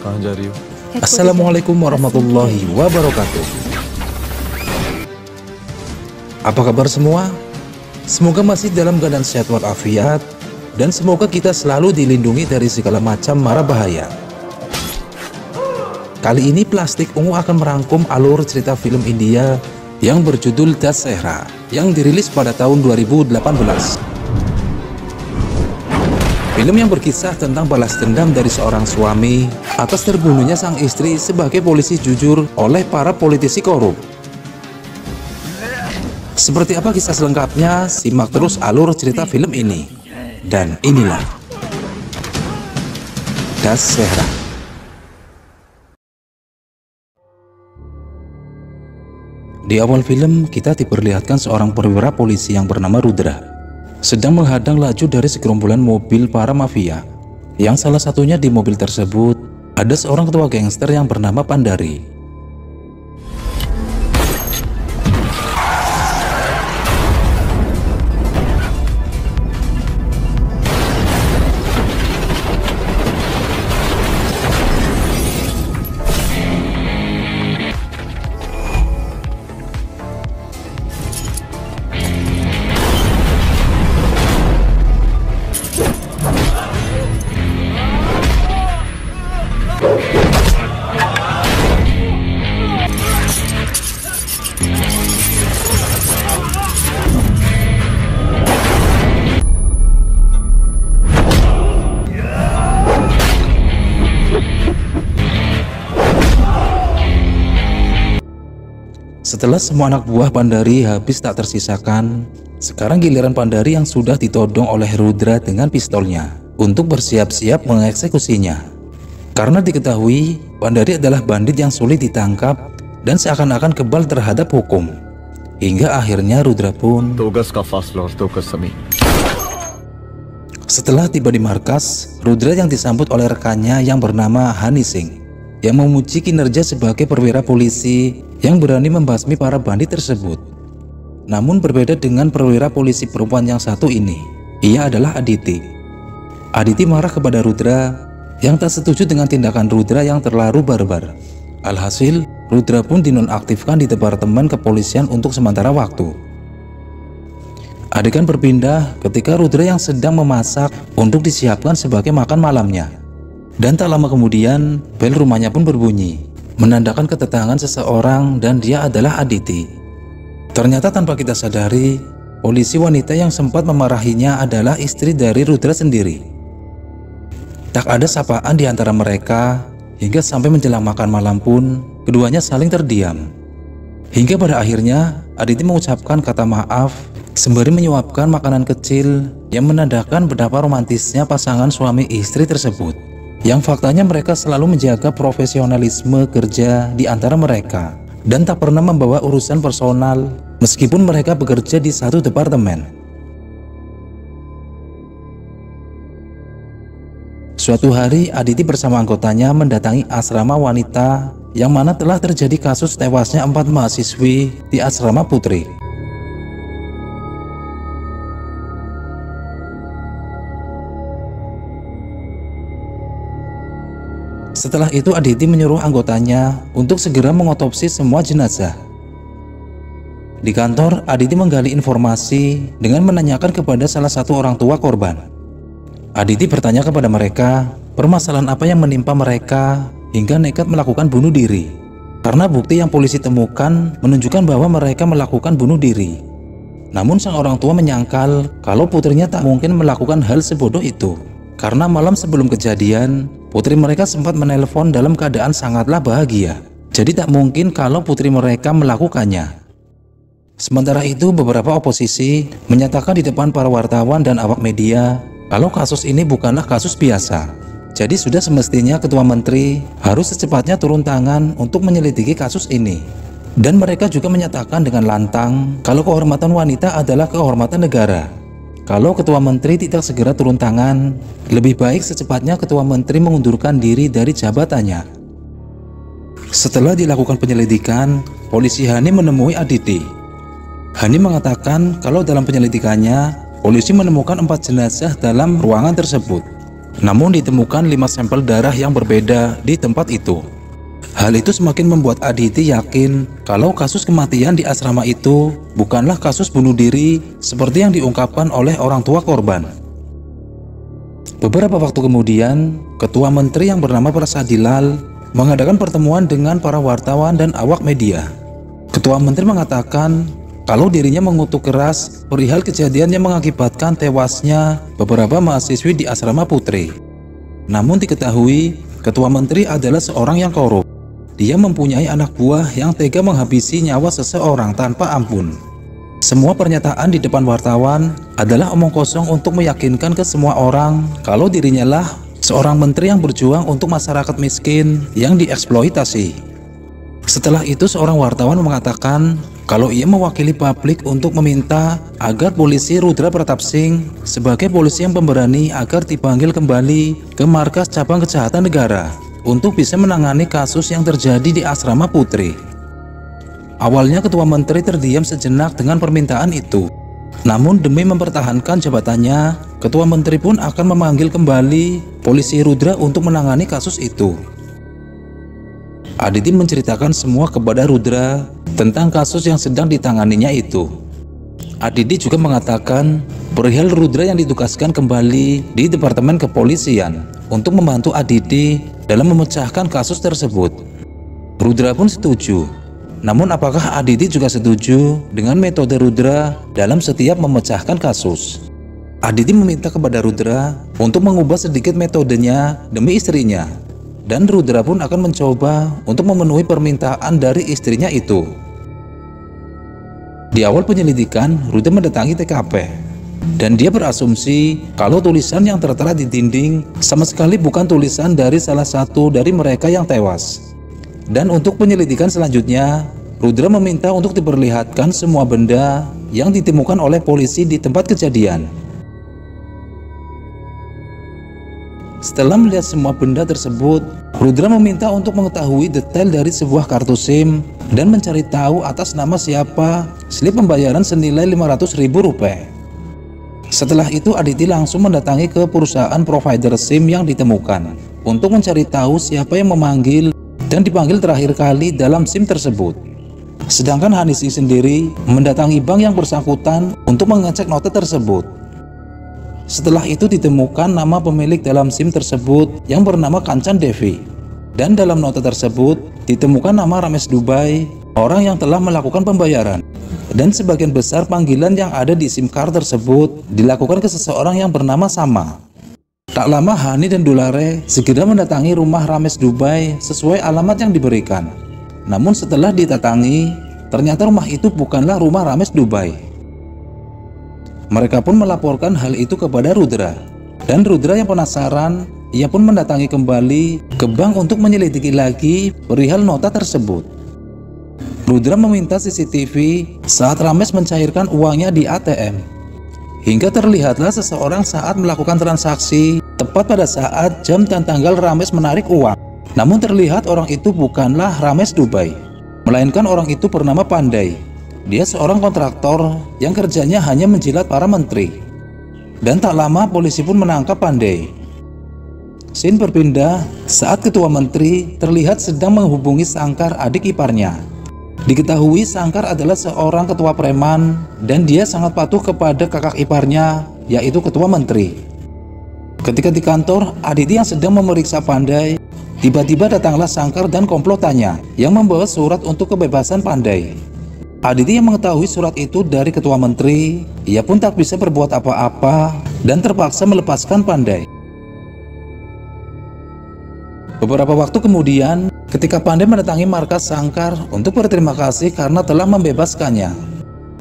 कहाँ जा रही हो? Assalamualaikum warahmatullahi wabarakatuh. Apa kabar semua? Semoga masih dalam keadaan sehat walafiat, dan semoga kita selalu dilindungi dari segala macam mara bahaya. Kali ini Plastik Ungu akan merangkum alur cerita film India yang berjudul Dussehra yang dirilis pada tahun 2018. Film yang berkisah tentang balas dendam dari seorang suami atas terbunuhnya sang istri sebagai polisi jujur oleh para politisi korup. Seperti apa kisah selengkapnya? Simak terus alur cerita film ini. Dan inilah Dussehra. Di awal film kita diperlihatkan seorang perwira polisi yang bernama Rudra sedang menghadang laju dari segerombolan mobil para mafia, yang salah satunya di mobil tersebut ada seorang ketua gangster yang bernama Pandari. Setelah semua anak buah Pandari habis tak tersisakan, sekarang giliran Pandari yang sudah ditodong oleh Rudra dengan pistolnya untuk bersiap-siap mengeksekusinya. Karena diketahui Pandari adalah bandit yang sulit ditangkap dan seakan-akan kebal terhadap hukum. Hingga akhirnya Rudra pun setelah tiba di markas, Rudra yang disambut oleh rekannya yang bernama Hani Singh yang memuji kinerja sebagai perwira polisi yang berani membasmi para bandit tersebut. Namun berbeda dengan perwira polisi perempuan yang satu ini, ia adalah Aditi. Aditi marah kepada Rudra yang tak setuju dengan tindakan Rudra yang terlalu barbar. Alhasil, Rudra pun dinonaktifkan di departemen kepolisian untuk sementara waktu. Adegan berpindah ketika Rudra yang sedang memasak untuk disiapkan sebagai makan malamnya. Dan tak lama kemudian, bel rumahnya pun berbunyi, menandakan kedatangan seseorang, dan dia adalah Aditi. Ternyata tanpa kita sadari, polisi wanita yang sempat memarahinya adalah istri dari Rudra sendiri. Tak ada sapaan di antara mereka, hingga sampai menjelang makan malam pun, keduanya saling terdiam. Hingga pada akhirnya, Aditi mengucapkan kata maaf, sembari menyuapkan makanan kecil yang menandakan betapa romantisnya pasangan suami istri tersebut. Yang faktanya mereka selalu menjaga profesionalisme kerja di antara mereka dan tak pernah membawa urusan personal meskipun mereka bekerja di satu departemen. Suatu hari Aditi bersama anggotanya mendatangi asrama wanita yang mana telah terjadi kasus tewasnya 4 mahasiswi di asrama putri. Setelah itu Aditi menyuruh anggotanya untuk segera mengotopsi semua jenazah. Di kantor, Aditi menggali informasi dengan menanyakan kepada salah satu orang tua korban. Aditi bertanya kepada mereka permasalahan apa yang menimpa mereka hingga nekat melakukan bunuh diri. Karena bukti yang polisi temukan menunjukkan bahwa mereka melakukan bunuh diri. Namun sang orang tua menyangkal kalau putrinya tak mungkin melakukan hal sebodoh itu. Karena malam sebelum kejadian, putri mereka sempat menelpon dalam keadaan sangatlah bahagia. Jadi tak mungkin kalau putri mereka melakukannya. Sementara itu beberapa oposisi menyatakan di depan para wartawan dan awak media kalau kasus ini bukanlah kasus biasa. Jadi sudah semestinya ketua menteri harus secepatnya turun tangan untuk menyelidiki kasus ini. Dan mereka juga menyatakan dengan lantang kalau kehormatan wanita adalah kehormatan negara. Kalau ketua menteri tidak segera turun tangan, lebih baik secepatnya ketua menteri mengundurkan diri dari jabatannya. Setelah dilakukan penyelidikan, polisi Hani menemui Aditi. Hani mengatakan kalau dalam penyelidikannya, polisi menemukan 4 jenazah dalam ruangan tersebut. Namun ditemukan 5 sampel darah yang berbeda di tempat itu. Hal itu semakin membuat Aditi yakin kalau kasus kematian di asrama itu bukanlah kasus bunuh diri seperti yang diungkapkan oleh orang tua korban. Beberapa waktu kemudian, Ketua Menteri yang bernama Prasadilal mengadakan pertemuan dengan para wartawan dan awak media. Ketua Menteri mengatakan kalau dirinya mengutuk keras perihal kejadian yang mengakibatkan tewasnya beberapa mahasiswi di asrama putri. Namun diketahui, Ketua Menteri adalah seorang yang korup. Dia mempunyai anak buah yang tega menghabisi nyawa seseorang tanpa ampun. Semua pernyataan di depan wartawan adalah omong kosong untuk meyakinkan ke semua orang kalau dirinya lah seorang menteri yang berjuang untuk masyarakat miskin yang dieksploitasi. Setelah itu seorang wartawan mengatakan kalau ia mewakili publik untuk meminta agar polisi Rudra Pratap Singh sebagai polisi yang pemberani agar dipanggil kembali ke markas cabang kejahatan negara untuk bisa menangani kasus yang terjadi di asrama putri. Awalnya Ketua Menteri terdiam sejenak dengan permintaan itu. Namun demi mempertahankan jabatannya, Ketua Menteri pun akan memanggil kembali polisi Rudra untuk menangani kasus itu. Aditi menceritakan semua kepada Rudra tentang kasus yang sedang ditanganinya itu. Aditi juga mengatakan perihal Rudra yang ditugaskan kembali di Departemen Kepolisian untuk membantu Aditi dalam memecahkan kasus tersebut. Rudra pun setuju. Namun apakah Aditi juga setuju dengan metode Rudra dalam setiap memecahkan kasus? Aditi meminta kepada Rudra untuk mengubah sedikit metodenya demi istrinya. Dan Rudra pun akan mencoba untuk memenuhi permintaan dari istrinya itu. Di awal penyelidikan, Rudra mendatangi TKP. Dan dia berasumsi kalau tulisan yang tertera di dinding sama sekali bukan tulisan dari salah satu dari mereka yang tewas. Dan untuk penyelidikan selanjutnya, Rudra meminta untuk diperlihatkan semua benda yang ditemukan oleh polisi di tempat kejadian. Setelah melihat semua benda tersebut, Rudra meminta untuk mengetahui detail dari sebuah kartu SIM dan mencari tahu atas nama siapa slip pembayaran senilai Rp500.000. Setelah itu Aditi langsung mendatangi ke perusahaan provider SIM yang ditemukan untuk mencari tahu siapa yang memanggil dan dipanggil terakhir kali dalam SIM tersebut. Sedangkan Hanisi sendiri mendatangi bank yang bersangkutan untuk mengecek nota tersebut. Setelah itu ditemukan nama pemilik dalam SIM tersebut yang bernama Kancan Devi. Dan dalam nota tersebut ditemukan nama Ramesh Dubai, orang yang telah melakukan pembayaran. Dan sebagian besar panggilan yang ada di SIM card tersebut dilakukan ke seseorang yang bernama Sama. Tak lama Hani dan Dulare segera mendatangi rumah Ramesh Dubai sesuai alamat yang diberikan. Namun setelah didatangi, ternyata rumah itu bukanlah rumah Ramesh Dubai. Mereka pun melaporkan hal itu kepada Rudra. Dan Rudra yang penasaran, ia pun mendatangi kembali ke bank untuk menyelidiki lagi perihal nota tersebut. Rudra meminta CCTV saat Ramesh mencairkan uangnya di ATM. Hingga terlihatlah seseorang saat melakukan transaksi tepat pada saat jam dan tanggal Ramesh menarik uang. Namun terlihat orang itu bukanlah Ramesh Dubai, melainkan orang itu bernama Pandai. Dia seorang kontraktor yang kerjanya hanya menjilat para menteri. Dan tak lama polisi pun menangkap Pandai. Scene berpindah saat ketua menteri terlihat sedang menghubungi Sangkar, adik iparnya. Diketahui Sangkar adalah seorang ketua preman dan dia sangat patuh kepada kakak iparnya, yaitu ketua menteri. Ketika di kantor, Aditi yang sedang memeriksa Pandai, tiba-tiba datanglah Sangkar dan komplotannya yang membawa surat untuk kebebasan Pandai. Aditi yang mengetahui surat itu dari ketua menteri, ia pun tak bisa berbuat apa-apa dan terpaksa melepaskan Pandai. Beberapa waktu kemudian, ketika Pandai mendatangi markas Sangkar untuk berterima kasih karena telah membebaskannya.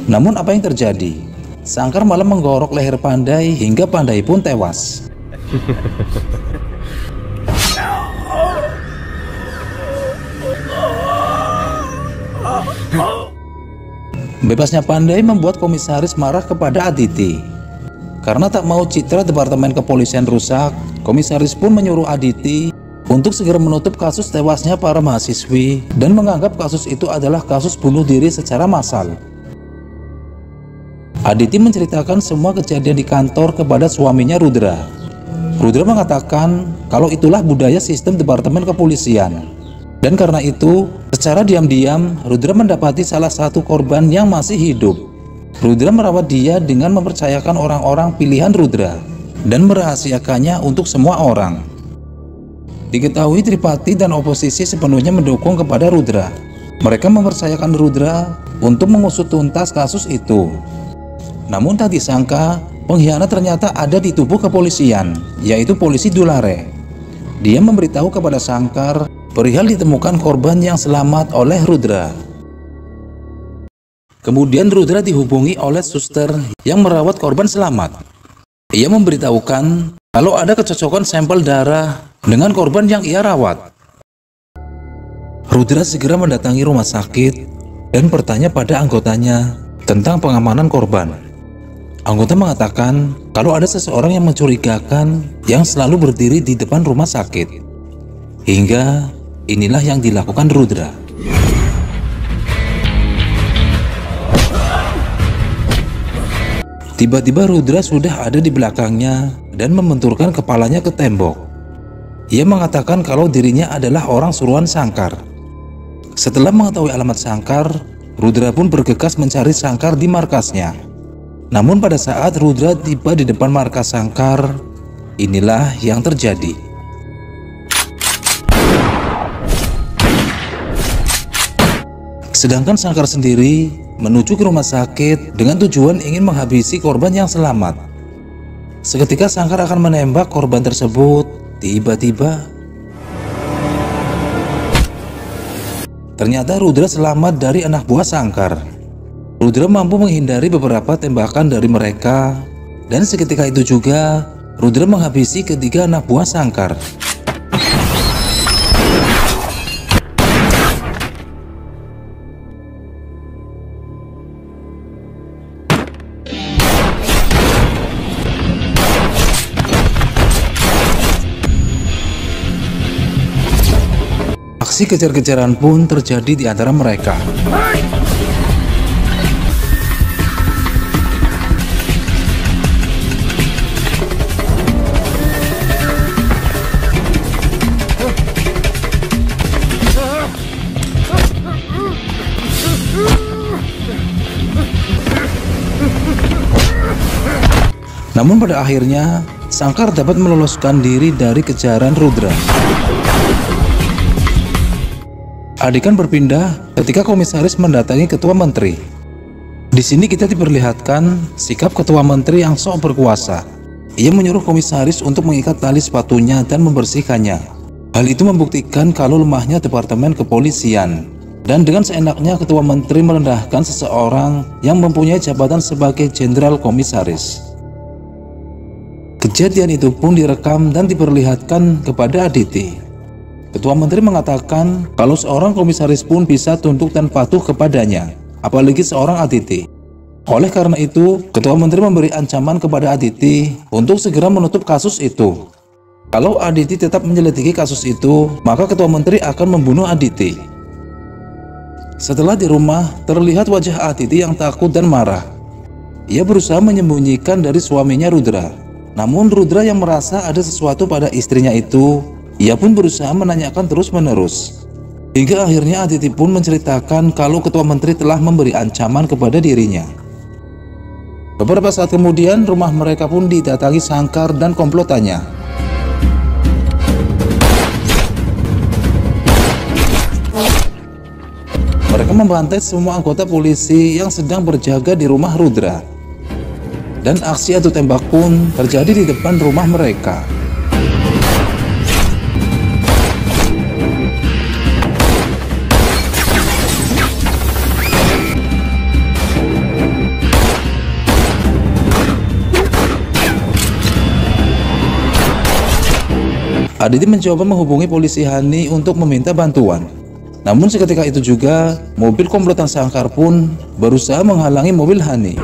Namun apa yang terjadi? Sangkar malah menggorok leher Pandai hingga Pandai pun tewas. Bebasnya Pandai membuat komisaris marah kepada Aditi. Karena tak mau citra Departemen Kepolisian rusak, komisaris pun menyuruh Aditi untuk segera menutup kasus tewasnya para mahasiswi dan menganggap kasus itu adalah kasus bunuh diri secara massal. Aditi menceritakan semua kejadian di kantor kepada suaminya Rudra. Rudra mengatakan kalau itulah budaya sistem Departemen Kepolisian. Dan karena itu, secara diam-diam, Rudra mendapati salah satu korban yang masih hidup. Rudra merawat dia dengan mempercayakan orang-orang pilihan Rudra dan merahasiakannya untuk semua orang. Diketahui Tripati dan oposisi sepenuhnya mendukung kepada Rudra. Mereka mempercayakan Rudra untuk mengusut tuntas kasus itu. Namun tak disangka, pengkhianat ternyata ada di tubuh kepolisian, yaitu polisi Dulare. Dia memberitahu kepada Sangkar perihal ditemukan korban yang selamat oleh Rudra. Kemudian Rudra dihubungi oleh suster yang merawat korban selamat. Ia memberitahukan kalau ada kecocokan sampel darah dengan korban yang ia rawat. Rudra segera mendatangi rumah sakit dan bertanya pada anggotanya tentang pengamanan korban. Anggota mengatakan kalau ada seseorang yang mencurigakan yang selalu berdiri di depan rumah sakit. Hingga inilah yang dilakukan Rudra. Tiba-tiba Rudra sudah ada di belakangnya dan membenturkan kepalanya ke tembok. Ia mengatakan kalau dirinya adalah orang suruhan Sangkar. Setelah mengetahui alamat Sangkar, Rudra pun bergegas mencari Sangkar di markasnya. Namun pada saat Rudra tiba di depan markas Sangkar, inilah yang terjadi. Sedangkan Sangkar sendiri menuju ke rumah sakit dengan tujuan ingin menghabisi korban yang selamat. Seketika Sangkar akan menembak korban tersebut, tiba-tiba ternyata Rudra selamat dari anak buah Sangkar. Rudra mampu menghindari beberapa tembakan dari mereka, dan seketika itu juga Rudra menghabisi ketiga anak buah Sangkar. Aksi kejar-kejaran pun terjadi di antara mereka. Namun pada akhirnya, Sangkar dapat meloloskan diri dari kejaran Rudra. Adegan berpindah ketika komisaris mendatangi ketua menteri. Di sini kita diperlihatkan sikap ketua menteri yang sok berkuasa. Ia menyuruh komisaris untuk mengikat tali sepatunya dan membersihkannya. Hal itu membuktikan kalau lemahnya Departemen Kepolisian. Dan dengan seenaknya ketua menteri merendahkan seseorang yang mempunyai jabatan sebagai jenderal komisaris. Kejadian itu pun direkam dan diperlihatkan kepada Aditi. Ketua menteri mengatakan kalau seorang komisaris pun bisa tunduk dan patuh kepadanya, apalagi seorang Aditi. Oleh karena itu, ketua menteri memberi ancaman kepada Aditi untuk segera menutup kasus itu. Kalau Aditi tetap menyelidiki kasus itu, maka ketua menteri akan membunuh Aditi. Setelah di rumah, terlihat wajah Aditi yang takut dan marah. Ia berusaha menyembunyikan dari suaminya Rudra. Namun Rudra yang merasa ada sesuatu pada istrinya itu, ia pun berusaha menanyakan terus-menerus. Hingga akhirnya Aditi pun menceritakan kalau ketua menteri telah memberi ancaman kepada dirinya. Beberapa saat kemudian rumah mereka pun didatangi Sangkar dan komplotannya. Mereka membantai semua anggota polisi yang sedang berjaga di rumah Rudra. Dan aksi adu tembak pun terjadi di depan rumah mereka. Aditi mencoba menghubungi polisi Hani untuk meminta bantuan. Namun seketika itu juga, mobil komplotan Sangkar pun berusaha menghalangi mobil Hani.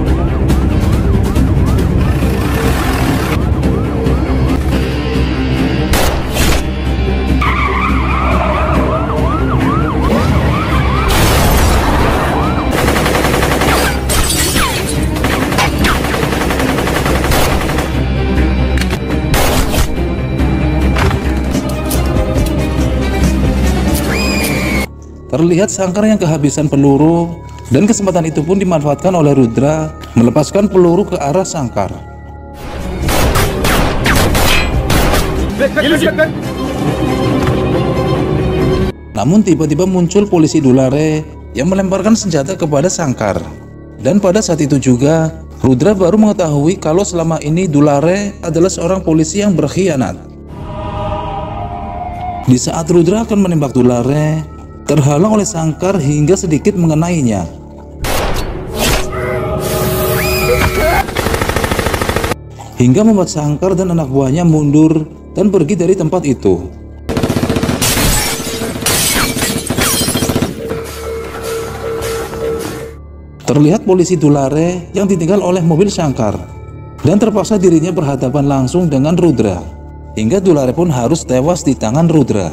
Terlihat Sangkar yang kehabisan peluru, dan kesempatan itu pun dimanfaatkan oleh Rudra melepaskan peluru ke arah Sangkar. Namun tiba-tiba muncul polisi Dulare yang melemparkan senjata kepada Sangkar. Dan pada saat itu juga Rudra baru mengetahui kalau selama ini Dulare adalah seorang polisi yang berkhianat. Di saat Rudra akan menembak Dulare, terhalang oleh Sangkar hingga sedikit mengenainya. Hingga membuat Sangkar dan anak buahnya mundur dan pergi dari tempat itu. Terlihat polisi Dulare yang ditinggal oleh mobil Sangkar, dan terpaksa dirinya berhadapan langsung dengan Rudra, hingga Dulare pun harus tewas di tangan Rudra.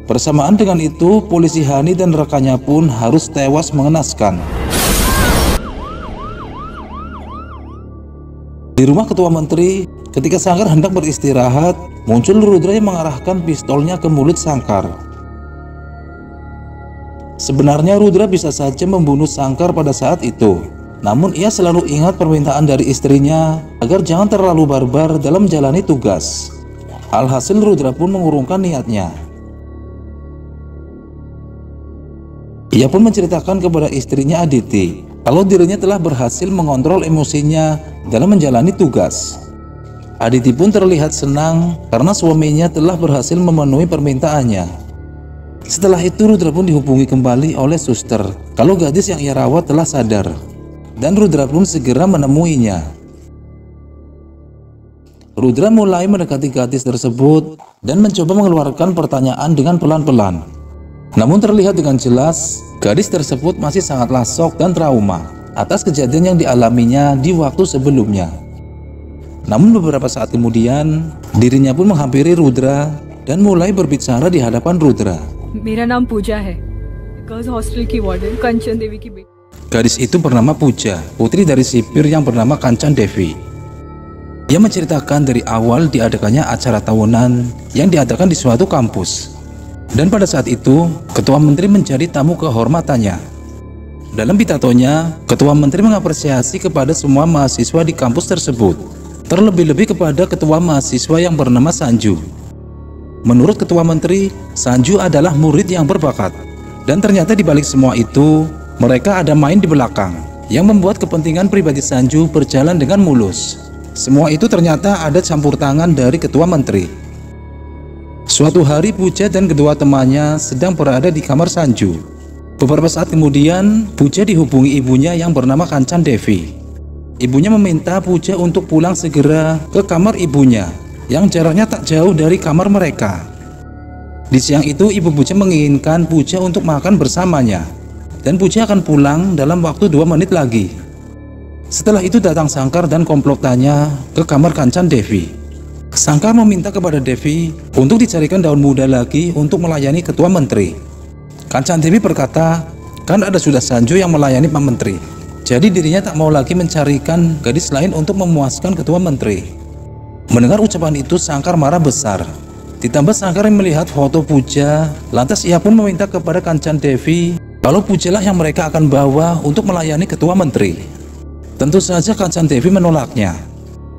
Bersamaan dengan itu, polisi Hani dan rekannya pun harus tewas mengenaskan. Di rumah ketua menteri, ketika Sangkar hendak beristirahat, muncul Rudra yang mengarahkan pistolnya ke mulut Sangkar. Sebenarnya Rudra bisa saja membunuh Sangkar pada saat itu, namun ia selalu ingat permintaan dari istrinya agar jangan terlalu barbar dalam menjalani tugas. Alhasil Rudra pun mengurungkan niatnya. Ia pun menceritakan kepada istrinya Aditi kalau dirinya telah berhasil mengontrol emosinya dalam menjalani tugas. Aditi pun terlihat senang karena suaminya telah berhasil memenuhi permintaannya. Setelah itu Rudra pun dihubungi kembali oleh suster kalau gadis yang ia rawat telah sadar, dan Rudra pun segera menemuinya. Rudra mulai mendekati gadis tersebut dan mencoba mengeluarkan pertanyaan dengan pelan-pelan. Namun terlihat dengan jelas, gadis tersebut masih sangatlah shock dan trauma atas kejadian yang dialaminya di waktu sebelumnya. Namun beberapa saat kemudian, dirinya pun menghampiri Rudra dan mulai berbicara di hadapan Rudra. Mera naam Pooja hai. Girls hostel ki warden Kanchan Devi ki beti. Gadis itu bernama Pooja, putri dari sipir yang bernama Kanchan Devi. Ia menceritakan dari awal diadakannya acara tahunan yang diadakan di suatu kampus. Dan pada saat itu, Ketua Menteri menjadi tamu kehormatannya. Dalam pitatonya, Ketua Menteri mengapresiasi kepada semua mahasiswa di kampus tersebut, terlebih-lebih kepada Ketua Mahasiswa yang bernama Sanju. Menurut Ketua Menteri, Sanju adalah murid yang berbakat. Dan ternyata di balik semua itu, mereka ada main di belakang, yang membuat kepentingan pribadi Sanju berjalan dengan mulus. Semua itu ternyata ada campur tangan dari Ketua Menteri. Suatu hari Pooja dan kedua temannya sedang berada di kamar Sanju. Beberapa saat kemudian, Pooja dihubungi ibunya yang bernama Kanchan Devi. Ibunya meminta Pooja untuk pulang segera ke kamar ibunya, yang jaraknya tak jauh dari kamar mereka. Di siang itu, ibu Pooja menginginkan Pooja untuk makan bersamanya, dan Pooja akan pulang dalam waktu 2 menit lagi. Setelah itu datang Sangkar dan komplotannya ke kamar Kanchan Devi. Sangkar meminta kepada Devi untuk dicarikan daun muda lagi untuk melayani Ketua Menteri. Kanchan Devi berkata, kan ada sudah Sanju yang melayani Pak Menteri, jadi dirinya tak mau lagi mencarikan gadis lain untuk memuaskan Ketua Menteri. Mendengar ucapan itu, Sangkar marah besar. Ditambah Sangkar yang melihat foto Pooja, lantas ia pun meminta kepada Kanchan Devi kalau Pooja lah yang mereka akan bawa untuk melayani Ketua Menteri. Tentu saja Kanchan Devi menolaknya.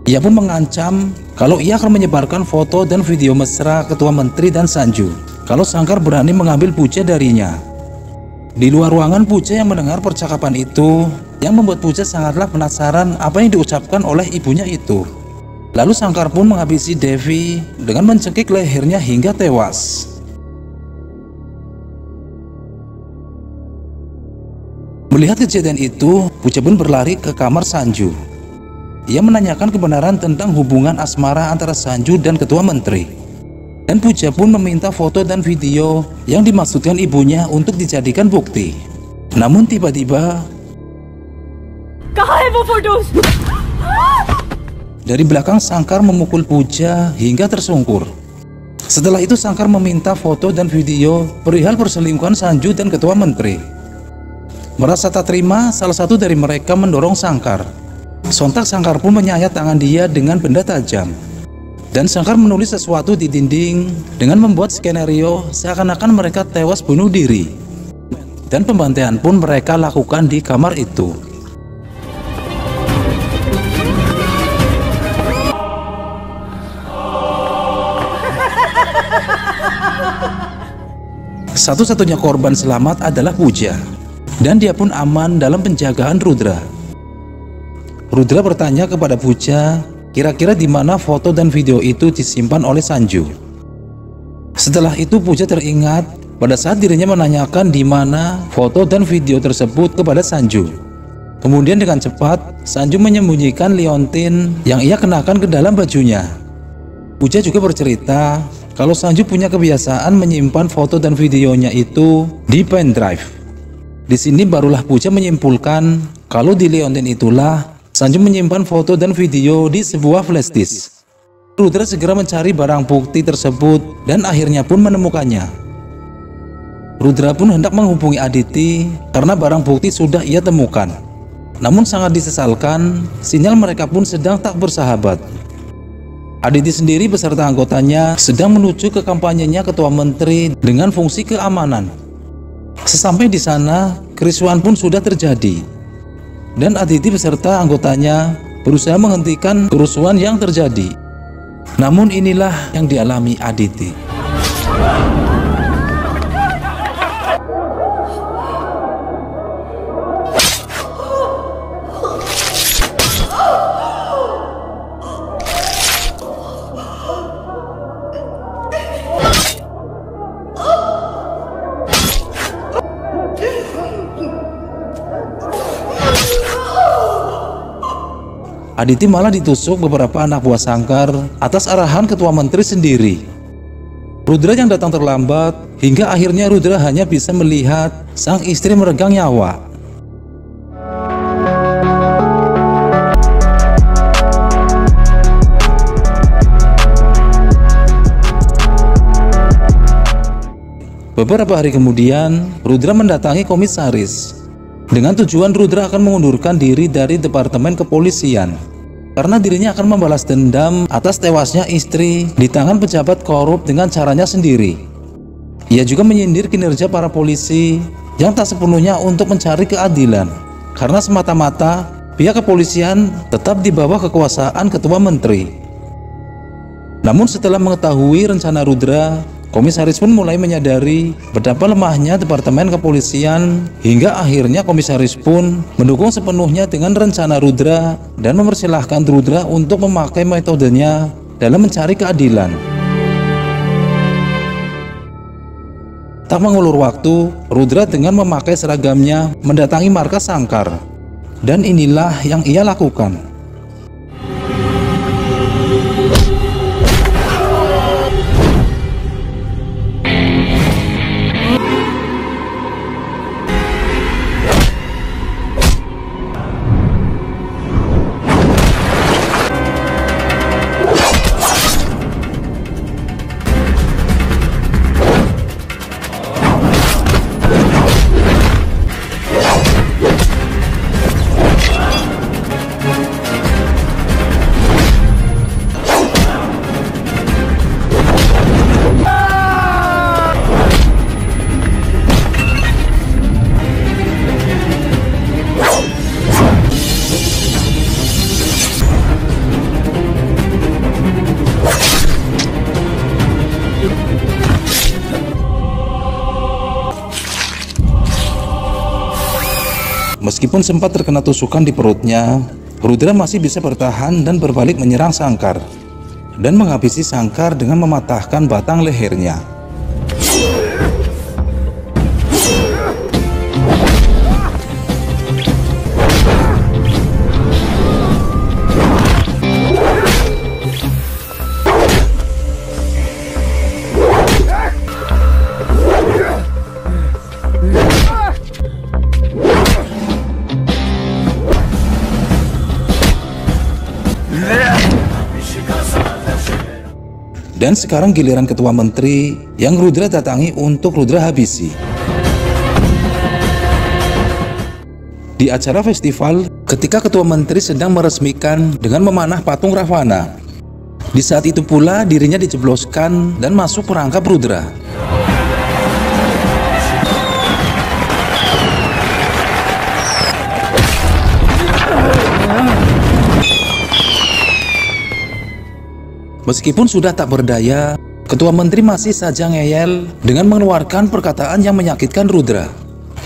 Ia pun mengancam kalau ia akan menyebarkan foto dan video mesra Ketua Menteri dan Sanju kalau Sangkar berani mengambil Pooja darinya. Di luar ruangan, Pooja yang mendengar percakapan itu, yang membuat Pooja sangatlah penasaran apa yang diucapkan oleh ibunya itu. Lalu Sangkar pun menghabisi Devi dengan mencekik lehernya hingga tewas. Melihat kejadian itu, Pooja pun berlari ke kamar Sanju. Ia menanyakan kebenaran tentang hubungan asmara antara Sanju dan Ketua Menteri. Dan Pooja pun meminta foto dan video yang dimaksudkan ibunya untuk dijadikan bukti. Namun tiba-tiba, Kahan hai wo photos? dari belakang Sangkar memukul Pooja hingga tersungkur. Setelah itu Sangkar meminta foto dan video perihal perselingkuhan Sanju dan Ketua Menteri. Merasa tak terima, salah satu dari mereka mendorong Sangkar. Sontak Sangkar pun menyayat tangan dia dengan benda tajam. Dan Sangkar menulis sesuatu di dinding dengan membuat skenario seakan-akan mereka tewas bunuh diri. Dan pembantaian pun mereka lakukan di kamar itu. Satu-satunya korban selamat adalah Puja, dan dia pun aman dalam penjagaan Rudra. Rudra bertanya kepada Puja, kira-kira di mana foto dan video itu disimpan oleh Sanju. Setelah itu Puja teringat pada saat dirinya menanyakan di mana foto dan video tersebut kepada Sanju. Kemudian dengan cepat Sanju menyembunyikan liontin yang ia kenakan ke dalam bajunya. Puja juga bercerita kalau Sanju punya kebiasaan menyimpan foto dan videonya itu di pen drive. Di sini barulah Puja menyimpulkan kalau di liontin itulah Sanju menyimpan foto dan video di sebuah flash disk. Rudra segera mencari barang bukti tersebut dan akhirnya pun menemukannya. Rudra pun hendak menghubungi Aditi karena barang bukti sudah ia temukan. Namun sangat disesalkan, sinyal mereka pun sedang tak bersahabat. Aditi sendiri beserta anggotanya sedang menuju ke kampanyenya ketua menteri dengan fungsi keamanan. Sesampai di sana, kerusuhan pun sudah terjadi. Dan Aditi beserta anggotanya berusaha menghentikan kerusuhan yang terjadi. Namun inilah yang dialami Aditi. Aditi malah ditusuk beberapa anak buah Sangkar atas arahan ketua menteri sendiri. Rudra yang datang terlambat hingga akhirnya Rudra hanya bisa melihat sang istri meregang nyawa. Beberapa hari kemudian, Rudra mendatangi komisaris. Dengan tujuan Rudra akan mengundurkan diri dari Departemen Kepolisian karena dirinya akan membalas dendam atas tewasnya istri di tangan pejabat korup dengan caranya sendiri. Ia juga menyindir kinerja para polisi yang tak sepenuhnya untuk mencari keadilan karena semata-mata pihak kepolisian tetap di bawah kekuasaan ketua menteri. Namun setelah mengetahui rencana Rudra, komisaris pun mulai menyadari betapa lemahnya Departemen Kepolisian hingga akhirnya komisaris pun mendukung sepenuhnya dengan rencana Rudra dan mempersilahkan Rudra untuk memakai metodenya dalam mencari keadilan. Tak mengulur waktu, Rudra dengan memakai seragamnya mendatangi markas Sangkar. Dan inilah yang ia lakukan. Meskipun sempat terkena tusukan di perutnya, Rudra masih bisa bertahan dan berbalik menyerang Sangkar dan menghabisi Sangkar dengan mematahkan batang lehernya. Dan sekarang giliran ketua menteri yang Rudra datangi untuk Rudra habisi. Di acara festival, ketika ketua menteri sedang meresmikan dengan memanah patung Ravana, Di saat itu pula dirinya dijebloskan dan masuk perangkap Rudra. Meskipun sudah tak berdaya, Ketua Menteri masih saja ngeyel dengan mengeluarkan perkataan yang menyakitkan Rudra,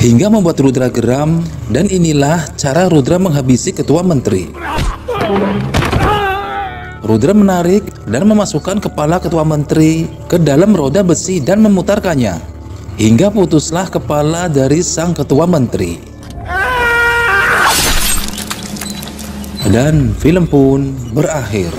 hingga membuat Rudra geram, dan inilah cara Rudra menghabisi Ketua Menteri. Rudra menarik dan memasukkan kepala Ketua Menteri ke dalam roda besi dan memutarkannya, hingga putuslah kepala dari sang Ketua Menteri. Dan film pun berakhir.